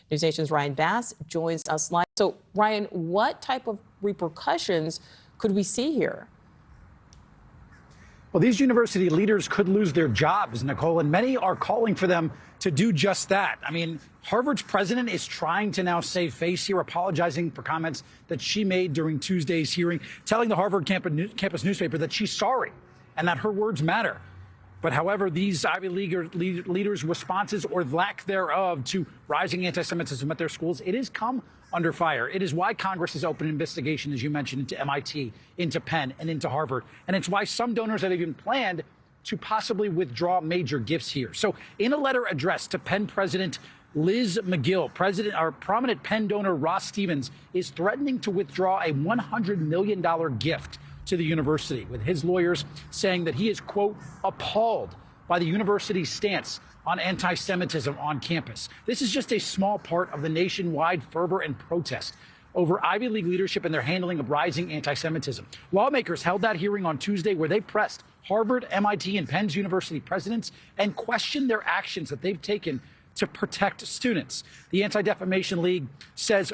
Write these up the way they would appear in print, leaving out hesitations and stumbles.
News Nation's Ryan Bass joins us live. So, Ryan, what type of repercussions could we see here? Well, these university leaders could lose their jobs, Nichole, and many are calling for them to do just that. I mean, Harvard's president is trying to now save face here, apologizing for comments that she made during Tuesday's hearing, telling the Harvard campus newspaper that she's sorry and that her words matter. But however, these Ivy League leaders' responses or lack thereof to rising anti-Semitism at their schools, it has come under fire. It is why Congress has opened an investigation, as you mentioned, into MIT, into Penn, and into Harvard. And it's why some donors have even planned to possibly withdraw major gifts here. So in a letter addressed to Penn President Liz McGill, prominent Penn donor Ross Stevens is threatening to withdraw a $100 million gift to the university, with his lawyers saying that he is, quote, appalled by the university's stance on anti-Semitism on campus. This is just a small part of the nationwide fervor and protest over Ivy League leadership and their handling of rising anti-Semitism. Lawmakers held that hearing on Tuesday where they pressed Harvard, MIT, and Penn's university presidents and questioned their actions that they've taken to protect students. The Anti-Defamation League says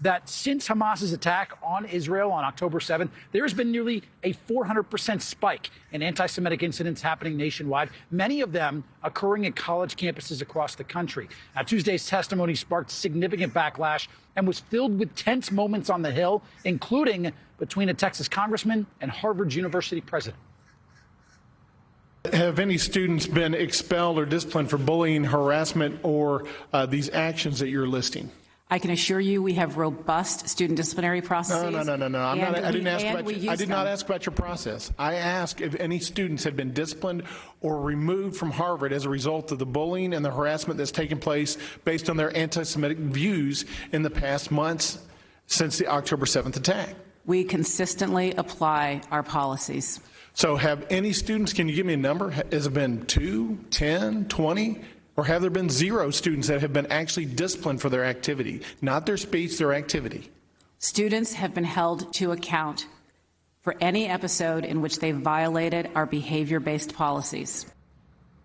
that since Hamas's attack on Israel on October 7th, there has been nearly a 400% spike in anti-Semitic incidents happening nationwide, many of them occurring at college campuses across the country. Now, Tuesday's testimony sparked significant backlash and was filled with tense moments on the Hill, including between a Texas congressman and Harvard University president. Have any students been expelled or disciplined for bullying, harassment, or these actions that you're listing? I can assure you we have robust student disciplinary processes. No. I did not ask about your process. I asked if any students had been disciplined or removed from Harvard as a result of the bullying and the harassment that's taken place based on their anti-Semitic views in the past months since the October 7th attack. We consistently apply our policies. So have any students, can you give me a number? Has it been 2, 10, 20? Or have there been 0 students that have been actually disciplined for their activity, not their speech, their activity? Students have been held to account for any episode in which they violated our behavior-based policies.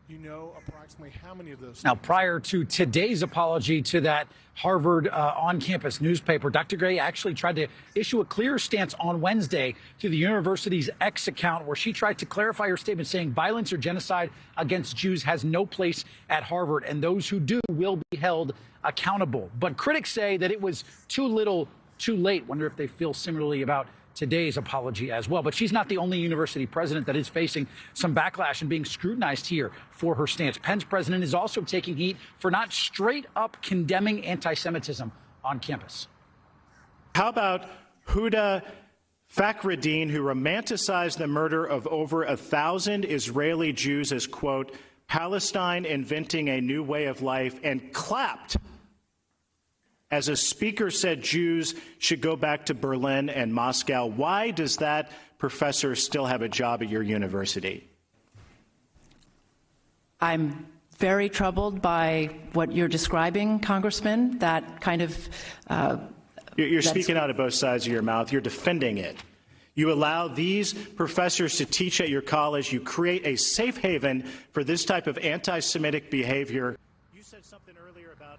You know approximately how many of those? Now, prior to today's apology to that Harvard on-campus newspaper, Dr. Gray actually tried to issue a clear stance on Wednesday to the university's X account, where she tried to clarify her statement, saying violence or genocide against Jews has no place at Harvard, and those who do will be held accountable. But critics say that it was too little, too late. Wonder if they feel similarly about today's apology as well. But she's not the only university president that is facing some backlash and being scrutinized here for her stance. Penn's president is also taking heat for not straight up condemning anti-Semitism on campus. How about Huda Fakhreddin, who romanticized the murder of over 1,000 Israeli Jews as, quote, Palestine inventing a new way of life, and clapped as a speaker said Jews should go back to Berlin and Moscow? Why does that professor still have a job at your university? I'm very troubled by what you're describing, Congressman, that kind of... You're speaking out of both sides of your mouth. You're defending it. You allow these professors to teach at your college. You create a safe haven for this type of anti-Semitic behavior. You said something earlier about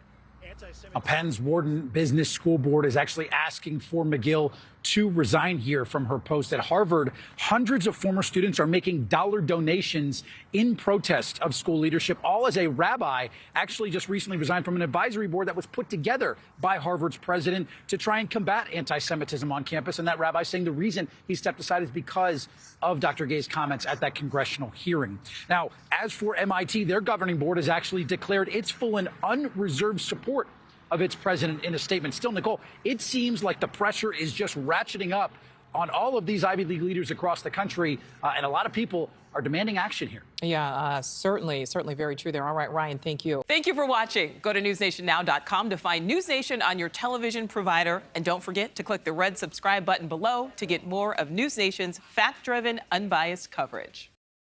Penn's Wharton Business School Board is actually asking for McGill to resign here from her post at Harvard. Hundreds of former students are making dollar donations in protest of school leadership, all as a rabbi actually just recently resigned from an advisory board that was put together by Harvard's president to try and combat anti-Semitism on campus. And that rabbi saying the reason he stepped aside is because of Dr. Gay's comments at that congressional hearing. Now, as for MIT, their governing board has actually declared its full and unreserved support of its president in a statement. Still, Nichole, it seems like the pressure is just ratcheting up on all of these Ivy League leaders across the country, and a lot of people are demanding action here. Yeah, certainly very true there. All right, Ryan, thank you. Thank you for watching. Go to newsnationnow.com to find News Nation on your television provider. And don't forget to click the red subscribe button below to get more of News Nation's fact-driven, unbiased coverage.